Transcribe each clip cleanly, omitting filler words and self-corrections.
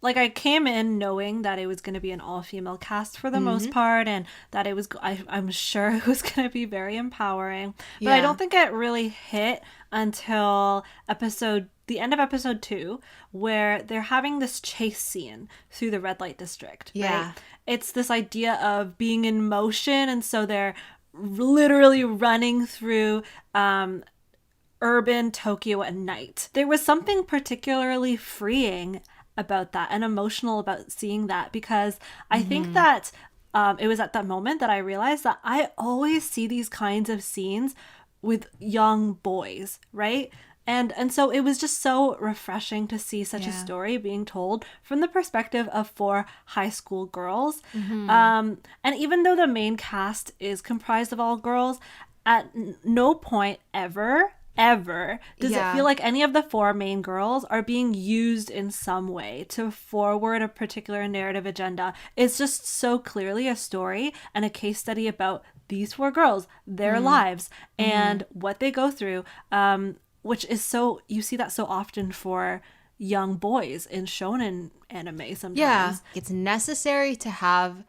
like I came in knowing that it was going to be an all-female cast for the most part, and that it was I'm sure it was going to be very empowering, but I Yeah. don't think it really hit until the end of episode 2, where they're having this chase scene through the red light district, right? Yeah. It's this idea of being in motion, and so they're literally running through urban Tokyo at night. There was something particularly freeing about that and emotional about seeing that, because I think Mm-hmm. that it was at that moment that I realized that I always see these kinds of scenes with young boys, right? And so it was just so refreshing to see such a Yeah. story being told from the perspective of 4 high school girls. Mm-hmm. And even though the main cast is comprised of all girls, at no point ever does it feel Yeah. like any of the 4 main girls are being used in some way to forward a particular narrative agenda. It's just so clearly a story and a case study about these 4 girls, their lives, Mm-hmm. and what they go through, which is so, you see that so often for young boys in shonen anime Yeah. sometimes. It's necessary to have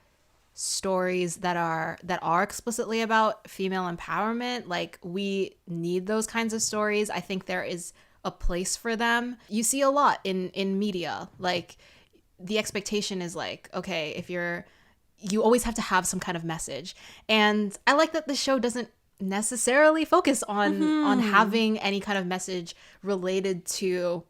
stories that are explicitly about female empowerment. Like, we need those kinds of stories. I think there is a place for them. You see a lot in media. Like, the expectation is like, okay, if you always have to have some kind of message. And I like that the show doesn't necessarily focus on Mm-hmm. having any kind of message related to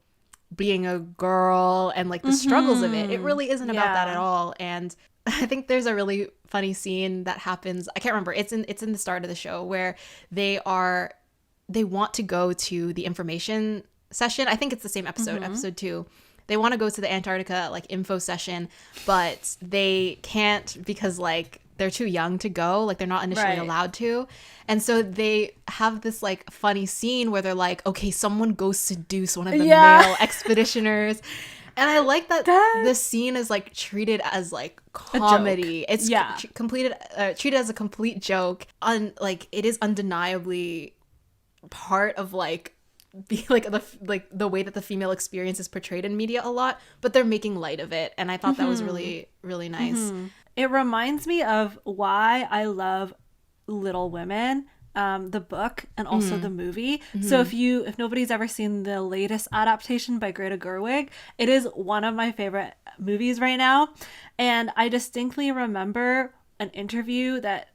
being a girl and like the struggles of it. It Mm-hmm. really isn't about that at Yeah. all. And I think there's a really funny scene that happens. I can't remember. It's in the start of the show where they want to go to the information session. I think it's the same episode, Mm-hmm. episode 2. They want to go to the Antarctica like info session, but they can't because like they're too young to go, like they're not initially Right. allowed to. And so they have this like funny scene where they're like, okay, someone goes seduce one of the Yeah. male expeditioners. And I like that That the scene is like treated as like a joke. comedy. It's Yeah. treated as a complete joke. Like it is undeniably part of like be like the way that the female experience is portrayed in media a lot, but they're making light of it, and I thought that was Mm-hmm. really really nice. Mm-hmm. It reminds me of why I love Little Women, the book and also Mm-hmm. the movie. So Mm-hmm. if nobody's ever seen the latest adaptation by Greta Gerwig, it is one of my favorite movies right now. And I distinctly remember an interview that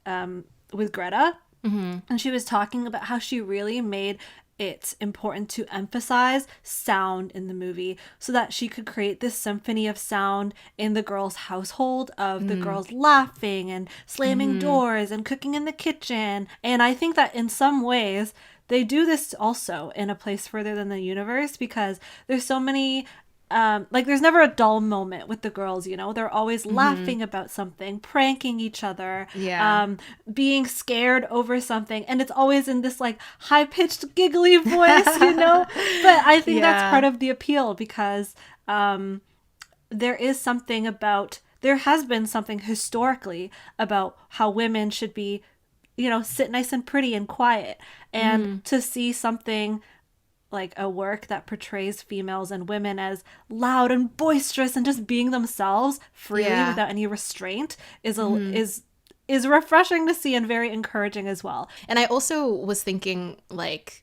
with Greta, Mm-hmm. and she was talking about how she really made it important to emphasize sound in the movie so that she could create this symphony of sound in the girls' household of the girls laughing and slamming Mm-hmm. doors and cooking in the kitchen. And I think that in some ways they do this also in A Place Further Than the Universe, because there's so many like there's never a dull moment with the girls, you know. They're always Mm-hmm. laughing about something, pranking each other, Yeah. being scared over something, and it's always in this like high-pitched giggly voice, you know. But I think that's part Yeah. of the appeal, because there is something about, there has been something historically about how women should be, you know, sit nice and pretty and quiet, and Mm-hmm. to see something like a work that portrays females and women as loud and boisterous and just being themselves freely Yeah. without any restraint is Mm-hmm. is refreshing to see and very encouraging as well. And I also was thinking like,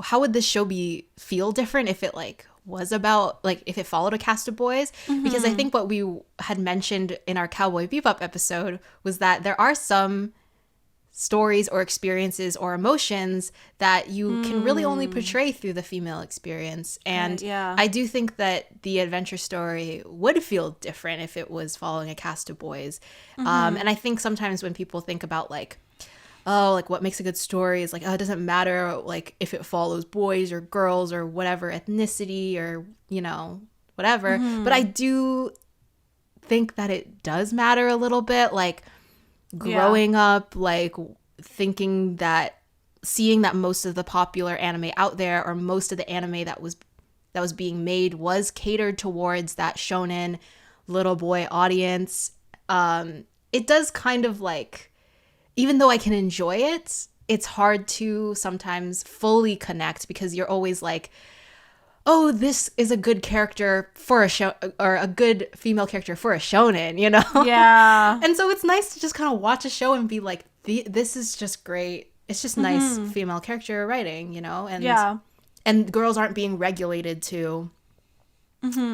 how would this show be feel different if it like was about like if it followed a cast of boys? Because I Mm-hmm. think what we had mentioned in our Cowboy Bebop episode was that there are some stories or experiences or emotions that you can really only portray through the female experience. Right, And yeah. I do think that the adventure story would feel different if it was following a cast of boys. Mm-hmm. And I think sometimes when people think about like, oh, like what makes a good story is like, oh, it doesn't matter like if it follows boys or girls or whatever ethnicity or, you know, whatever. But I Mm-hmm. do think that it does matter a little bit. Like, Yeah. growing up like thinking that seeing that most of the popular anime out there or most of the anime that was being made was catered towards that shonen little boy audience, it does kind of like, even though I can enjoy it, it's hard to sometimes fully connect because you're always like, oh, this is a good character for a show, or a good female character for a shonen, you know? Yeah. And so it's nice to just kind of watch a show and be like, this is just great. It's just nice female character writing, you know? And Yeah. and girls aren't being regulated to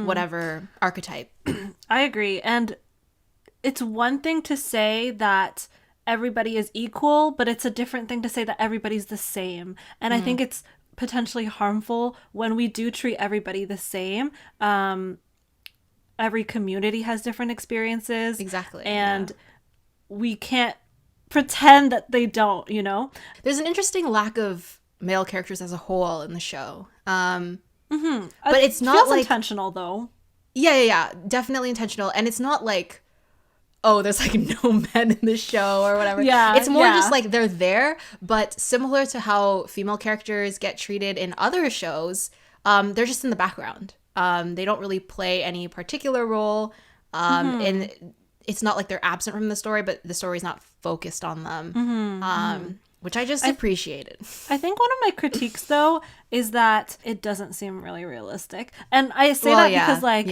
whatever archetype. I agree. And it's one thing to say that everybody is equal, but it's a different thing to say that everybody's the same. And I think it's potentially harmful when we do treat everybody the same. Every community has different experiences. Exactly. And we can't pretend that they don't, you know? There's an interesting lack of male characters as a whole in the show. But it's not feels like intentional, though. Yeah, definitely intentional. And it's not like, oh, there's like no men in the show or whatever. Yeah, it's more yeah. just like they're there, but similar to how female characters get treated in other shows, they're just in the background. They don't really play any particular role, and it's not like they're absent from the story, but the story's not focused on them, which I just appreciated. I think one of my critiques, though, is that it doesn't seem really realistic. And I say that because, like,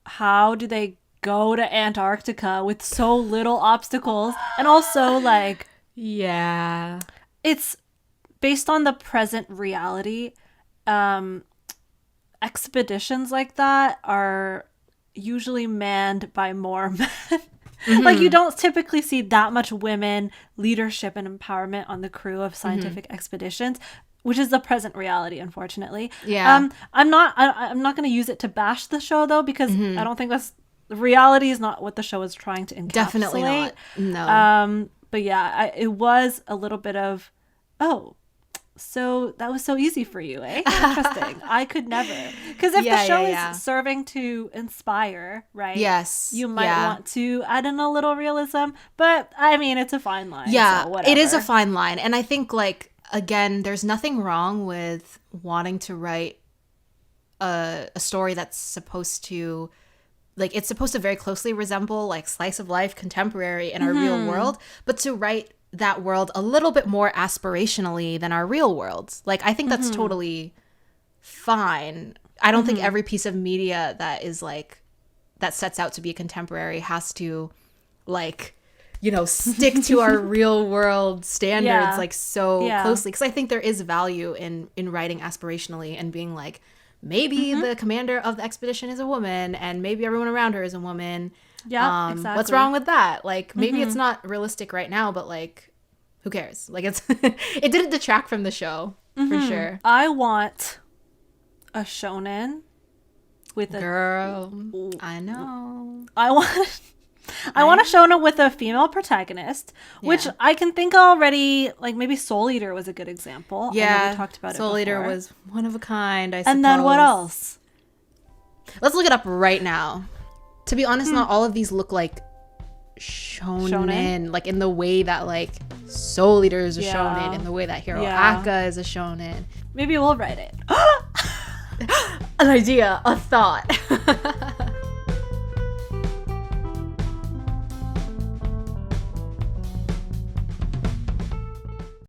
how do they go to Antarctica with so little obstacles? And also, like, it's based on the present reality. Expeditions like that are usually manned by more men. Like, you don't typically see that much women leadership and empowerment on the crew of scientific expeditions, which is the present reality, unfortunately. I'm not going to use it to bash the show, though, because I don't think that's the reality is not what the show is trying to encapsulate. Definitely not. No. But yeah, it was a little bit of, oh, so that was so easy for you, eh? Interesting. I could never. Because if the show is serving to inspire, right? Yes. You might want to add in a little realism. But, I mean, it's a fine line. Yeah, so whatever. it is a fine line. And I think, like, again, there's nothing wrong with wanting to write a story that's supposed to, like, it's supposed to very closely resemble, like, slice of life, contemporary in our real world. But to write that world a little bit more aspirationally than our real worlds. Like, I think that's totally fine. I don't think every piece of media that is like, that sets out to be a contemporary has to, like, you know, stick to our real world standards like so closely. Because I think there is value in writing aspirationally and being like, maybe the commander of the expedition is a woman and maybe everyone around her is a woman. Yeah, exactly. What's wrong with that? Like, maybe it's not realistic right now, but, like, who cares? Like, it's it didn't detract from the show for sure. I want a shonen with a girl. I know. I want a shonen with a female protagonist, which I can think already. Like, maybe Soul Eater was a good example. Yeah, I know we talked about Soul it Eater before. was one of a kind. I suppose. And then what else? Let's look it up right now. To be honest, not all of these look like shonen, like in the way that, like, Soul Eater is a shonen, in the way that Hero Aka is a shonen. Maybe we'll write it. An idea, a thought.